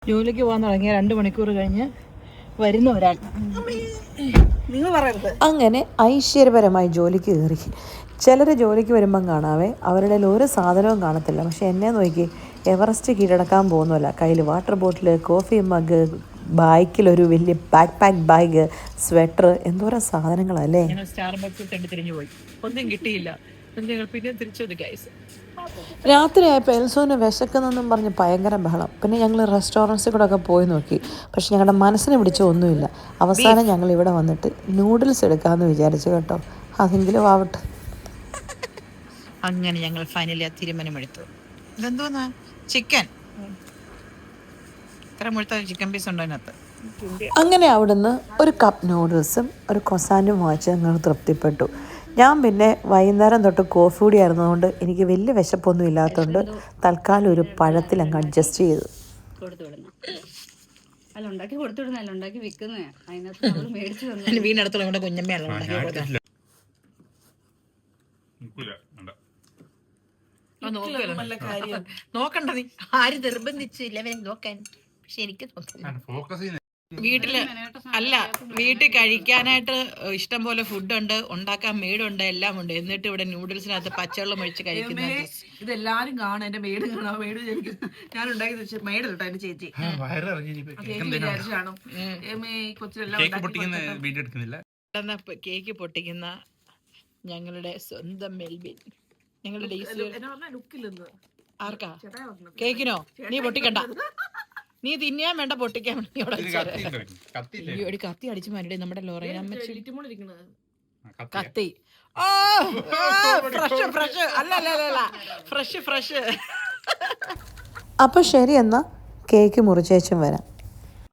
ജോലിക്ക് പോകാൻ തുടങ്ങിയ 2 മണിക്കൂർ കഴിഞ്ഞ് വരുന്ന ഒരാൾ. നിങ്ങൾ പറയരുത്. അങ്ങനെ ഐശ്വര്യപരമായി ജോലിക്ക് കയറി. ചിലർ ജോലിക്ക് വരുമ്പം കാണാവേ അവരുടെ ഒരു സാധനവും കാണത്തില്ല. പക്ഷെ എന്നെ നോക്കി എവറസ്റ്റ് കീഴടക്കാൻ പോകുന്നില്ല. കയ്യിൽ വാട്ടർ ബോട്ടിൽ, കോഫി മഗ്, ബൈക്കിലൊരു വലിയ ബാക്ക് ബാഗ്, സ്വെറ്റർ, എന്തോരം സാധനങ്ങളല്ലേ. സ്റ്റാർബക്സ് തിരിഞ്ഞു പോയി, ഒന്നും കിട്ടിയില്ല. പിന്നെ തിരിച്ചു വന്നു ഗൈസ്. രാത്രിയായപ്പോൾ എൽസോന് വിശക്കുന്നെന്നും പറഞ്ഞ് ഭയങ്കര ബഹളം. പിന്നെ ഞങ്ങൾ റെസ്റ്റോറൻറ്റ്സിൽ കൂടെ ഒക്കെ പോയി നോക്കി. പക്ഷെ ഞങ്ങളുടെ മനസ്സിന് പിടിച്ച ഒന്നുമില്ല. അവസാനം ഞങ്ങൾ ഇവിടെ വന്നിട്ട് നൂഡിൽസ് എടുക്കാമെന്ന് വിചാരിച്ചു കേട്ടോ. അതെങ്കിലും ആവട്ടെ. അങ്ങനെ ഞങ്ങൾ ഫൈനലി ആ തീരുമാനമെടുത്തു. ഇതെന്തോന്നാ? ചിക്കൻ. ഇത്ര മുഴുത്ത ചിക്കൻ പീസ് ഉണ്ടോ അതിനകത്ത്? അങ്ങനെ അവിടുന്ന് ഒരു കപ്പ് നൂഡിൽസും ഒരു കൊസാനും വാങ്ങിച്ച് ഞങ്ങൾ തൃപ്തിപ്പെട്ടു. ഞാൻ പിന്നെ വൈകുന്നേരം തൊട്ട് കോഫി കൂടി ആയിരുന്നതുകൊണ്ട് എനിക്ക് വലിയ വിശപ്പൊന്നും ഇല്ലാത്തതുകൊണ്ട് തൽക്കാലം ഒരു പഴത്തിൽ അങ്ങ് അഡ്ജസ്റ്റ് ചെയ്തു. വീടിനടുത്തുള്ള കുഞ്ഞമ്മയാണ് നോക്കണ്ട. നീ ആര് നിർബന്ധിച്ചില്ല നോക്കാൻ? പക്ഷെ എനിക്ക് വീട്ടിൽ കഴിക്കാനായിട്ട് ഇഷ്ടം പോലെ ഫുഡുണ്ട്, ഉണ്ടാക്കാൻ മെയ്ഡുണ്ട്, എല്ലാം ഉണ്ട്. എന്നിട്ട് ഇവിടെ നൂഡിൽസിനകത്ത് പച്ചവെള്ളം ഒഴിച്ച് കഴിക്കുന്നത് ഇതെല്ലാരും കാണും. എന്റെ മെയ്ഡ് കാണാം. മെയ്ഡ് ഞാൻ ഉണ്ടാക്കി മെയ്ഡ് തൊട്ട് എന്റെ ചേച്ചി കേക്ക് പൊട്ടിക്കുന്ന ഞങ്ങളുടെ സ്വന്തം മെൽബിൻ. ഞങ്ങളുടെ ആർക്കാ കേക്കിനോ? നീ പൊട്ടിക്കണ്ട, നീ തിന്നാൻ വേണ്ട, പൊട്ടിക്കാൻ വേണ്ടി കത്തി അടിച്ചു മാറ്റി നമ്മുടെ ലോറയമ്മച്ചി കത്തി. അപ്പോൾ ശരി, എന്നാൽ കേക്ക് മുറിച്ചേച്ചും വരാം.